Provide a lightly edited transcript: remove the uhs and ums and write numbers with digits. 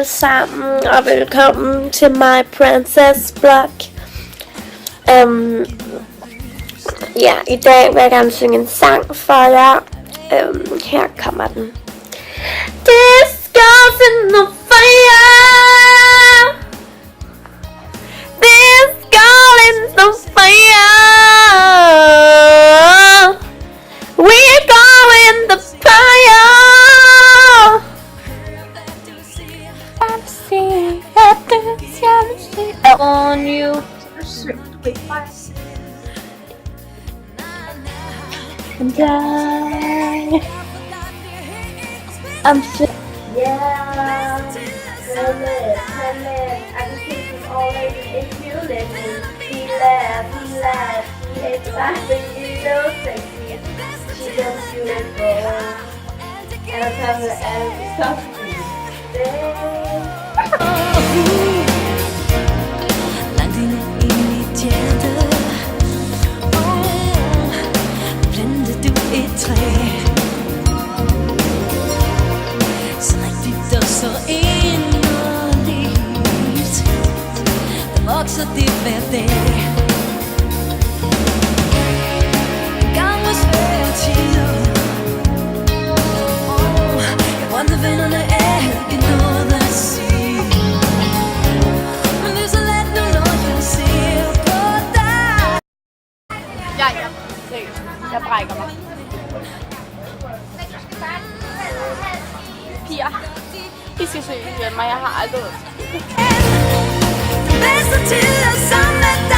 sammen, og velkommen til My Princess Blog. Ja, i dag vil jeg gerne synge en sang for jer. Her kommer den. This girl's in the fire. This girl in the fire. We're going the fire. On you. And I'm sure. Yeah, tell it. I just think it's always if you let me be laugh, be excited, you so sexy. She looks beautiful, and I tell her every something. Så inderligt der vokser det hver dag. Gang var svære tider. Jeg brændte vennerne af, ikke noget at sige. Men det er så let nu, når jeg ser på dig. Ja, seriøst. Jeg brækker mig. Piger. I skal søge hjælpe mig, jeg har aldrig været. Det bedste til at sammen med dig.